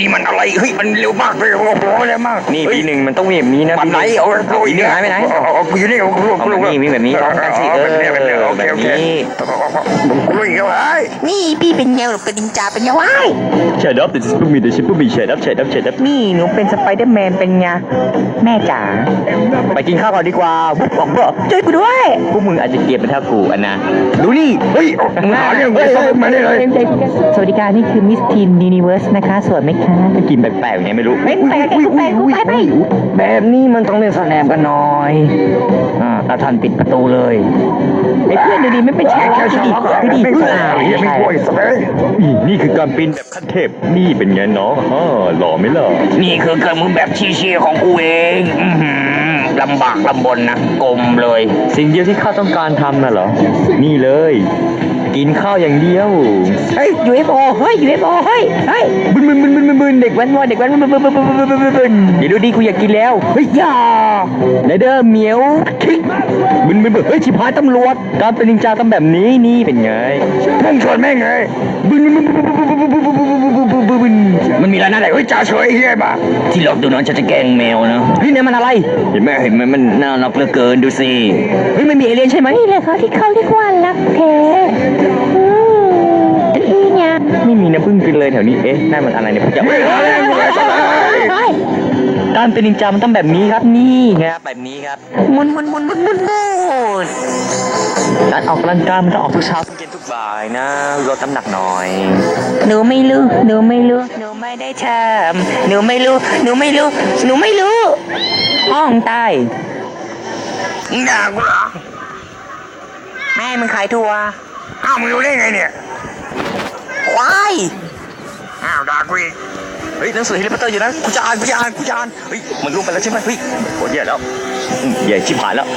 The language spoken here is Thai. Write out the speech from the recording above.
นี่มันอะไรเฮ้ยมันเร็วมากเลยโอ้โหเร็วมากนี่ปีหนึ่งมันต้องมีแบบนี้นะมันไหนเอาปีหนึ่งหายไปไหนกูอยู่นี่กูนี่มีแบบนี้ต้องกันสิแบบนี้กูรู้อีกแล้วไอ้นี่พี่เป็นแมวหรือเป็นนินจาเป็นยังไง เชิดอัพแต่ชิปปี้มีแต่ชิปปี้มีเชิดอัพนี่หนูเป็นสไปเดอร์แมนเป็นไงแม่จ๋าไปกินข้าวก่อนดีกว่าบอกเบอร์ ช่วยกูด้วย พวกมึงอาจจะเกลียดเป็นเท่ากูอันนะดูนี่เฮ้ยหาเรื่องมาได้เลยสวัสดีค่ะนี่คือมิสทีนยูนิเวิร์สนะคะสวยไหมคะ กินแปลกๆอย่างเงี้ยไม่รู้ ไปแบบนี้มันต้องเล่นแสดงกันหน่อยตาทันปิดประตูเลยไอ้เพื่อนดูดิไม่เป็นชาวล็อกดูดิไม่ป่วยสักเลยนี่คือการปีนแบบขั้นเทพนี่เป็นไงน้องหล่อไหมล่ะนี่คือการมึงแบบชี้ๆของกูเองลำบากลำบนนะกลมเลยสิ่งเดียวที่ข้าต้องการทำน่ะเหรอนี่เลยกินข้าวอย่างเดียวเฮ้ย UFO เฮ้ย UFO เฮ้ยบึนเด็กแว้นเด็กแว้นบึนเดี๋ยวดูดีกูอยากกินแล้วเฮ้ยอย่าไหนเด้อเหมียวคิกบึนเฮ้ยชิบหายตำรวจการเป็นนินจาทำแบบนี้นี่เป็นไงมึงชวนแม่งไงบึนมันมีอะไรนั่นแหละเฮ้ยจ่าเฉยเฮียบ้าที่หลอกดูน้องจะแกล้งแมวนะนี่เนี่ยมันอะไรเห็นไหมมันน่ารักเหลือเกินดูสิเฮ้ยไม่มีเอเลี่ยนใช่ไหมนี่เลยค่ะที่เขาเรียกว่ารักแท้อีเนี่ยไม่มีน้ำผึ้งกินเลยแถวนี้เอ๊ะนั่นมันอะไรเนี่ยผมจะการเป็นนินจามันต้องแบบนี้ครับนี่ครับแบบนี้ครับมุนการออกกำลังกายมันต้องออกทุกเช้าทุกเย็นทุกบ่ายนะลดน้ำหนักหน่อยหนูไม่รู้หนูไม่ได้ทำหนูไม่รู้ห้องใต้ด่ากูเหรอแม่มึงขายทัวร์อ้าวมึงรู้ได้ไงเนี่ยควายอ้าวด่ากูอีกเฮ้ยหนังสือแฮร์รี่พอตเตอร์อยู่นะกูจะอ่านเฮ้ยมันล่วงไปแล้วใช่ไหมเฮ้ยโคตรแย่แล้วแย่ชิบหายแล้ว